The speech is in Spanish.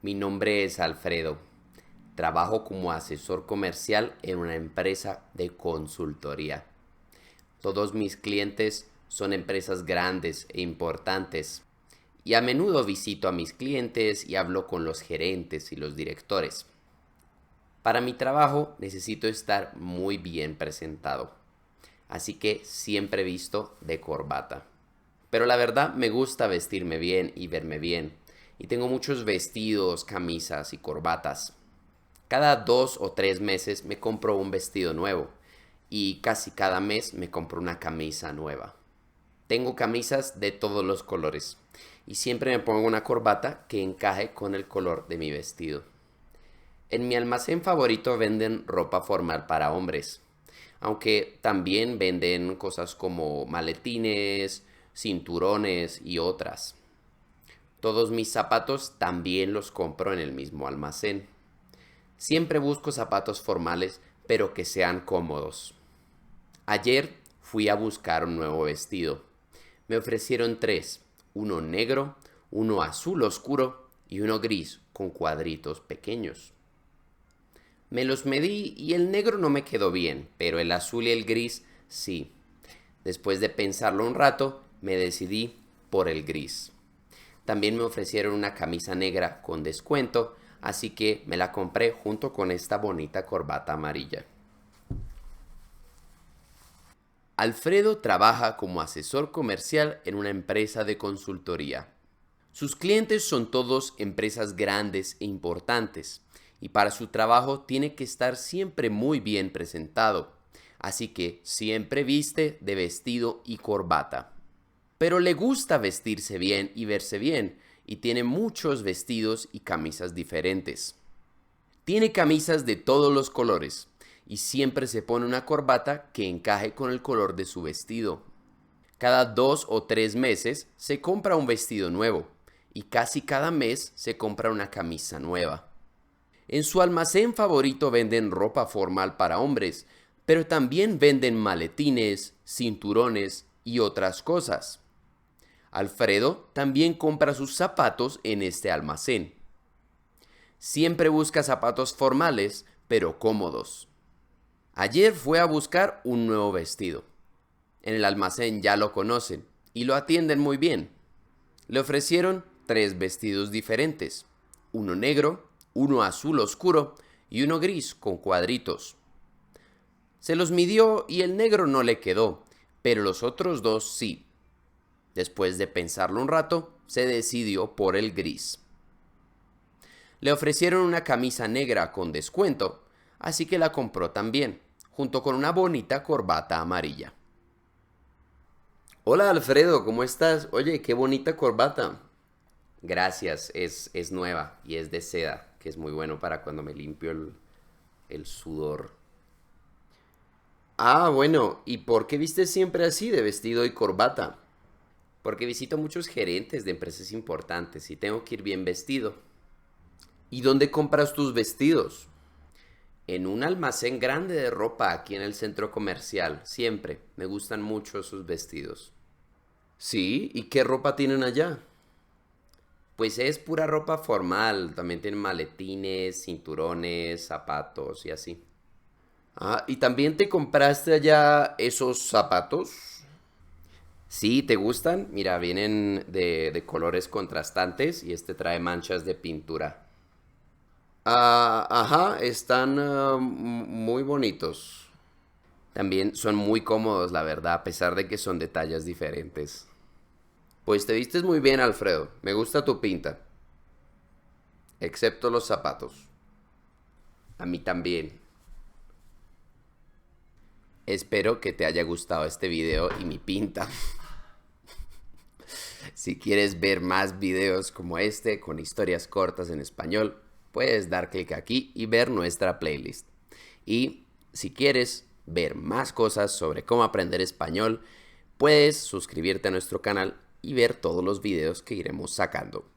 Mi nombre es Alfredo. Trabajo como asesor comercial en una empresa de consultoría. Todos mis clientes son empresas grandes e importantes y a menudo visito a mis clientes y hablo con los gerentes y los directores. Para mi trabajo necesito estar muy bien presentado, así que siempre visto de corbata. Pero la verdad me gusta vestirme bien y verme bien, y tengo muchos vestidos, camisas y corbatas. Cada 2 o 3 meses me compro un vestido nuevo y casi cada mes me compro una camisa nueva. Tengo camisas de todos los colores y siempre me pongo una corbata que encaje con el color de mi vestido. En mi almacén favorito venden ropa formal para hombres, aunque también venden cosas como maletines, cinturones y otras. Todos mis zapatos también los compro en el mismo almacén. Siempre busco zapatos formales, pero que sean cómodos. Ayer fui a buscar un nuevo vestido. Me ofrecieron tres, uno negro, uno azul oscuro y uno gris con cuadritos pequeños. Me los medí y el negro no me quedó bien, pero el azul y el gris sí. Después de pensarlo un rato, me decidí por el gris. También me ofrecieron una camisa negra con descuento, así que me la compré junto con esta bonita corbata amarilla. Alfredo trabaja como asesor comercial en una empresa de consultoría. Sus clientes son todos empresas grandes e importantes, y para su trabajo tiene que estar siempre muy bien presentado, así que siempre viste de vestido y corbata. Pero le gusta vestirse bien y verse bien, y tiene muchos vestidos y camisas diferentes. Tiene camisas de todos los colores, y siempre se pone una corbata que encaje con el color de su vestido. Cada 2 o 3 meses se compra un vestido nuevo, y casi cada mes se compra una camisa nueva. En su almacén favorito venden ropa formal para hombres, pero también venden maletines, cinturones y otras cosas. Alfredo también compra sus zapatos en este almacén. Siempre busca zapatos formales, pero cómodos. Ayer fue a buscar un nuevo vestido. En el almacén ya lo conocen y lo atienden muy bien. Le ofrecieron tres vestidos diferentes, uno negro, uno azul oscuro y uno gris con cuadritos. Se los midió y el negro no le quedó, pero los otros dos sí. Después de pensarlo un rato, se decidió por el gris. Le ofrecieron una camisa negra con descuento, así que la compró también, junto con una bonita corbata amarilla. Hola Alfredo, ¿cómo estás? Oye, qué bonita corbata. Gracias, es nueva y es de seda, que es muy bueno para cuando me limpio el sudor. Ah, bueno, ¿y por qué vistes siempre así de vestido y corbata? Porque visito muchos gerentes de empresas importantes y tengo que ir bien vestido. ¿Y dónde compras tus vestidos? En un almacén grande de ropa aquí en el centro comercial, siempre. Me gustan mucho esos vestidos. Sí, ¿y qué ropa tienen allá? Pues es pura ropa formal, también tienen maletines, cinturones, zapatos y así. Ah, ¿y también te compraste allá esos zapatos? Sí, ¿te gustan? Mira, vienen de colores contrastantes y este trae manchas de pintura. Ah, ajá, están muy bonitos. También son muy cómodos, la verdad, a pesar de que son de tallas diferentes. Pues te vistes muy bien, Alfredo. Me gusta tu pinta, excepto los zapatos. A mí también. Espero que te haya gustado este video y mi pinta. Si quieres ver más videos como este con historias cortas en español, puedes dar clic aquí y ver nuestra playlist. Y si quieres ver más cosas sobre cómo aprender español, puedes suscribirte a nuestro canal y ver todos los videos que iremos sacando.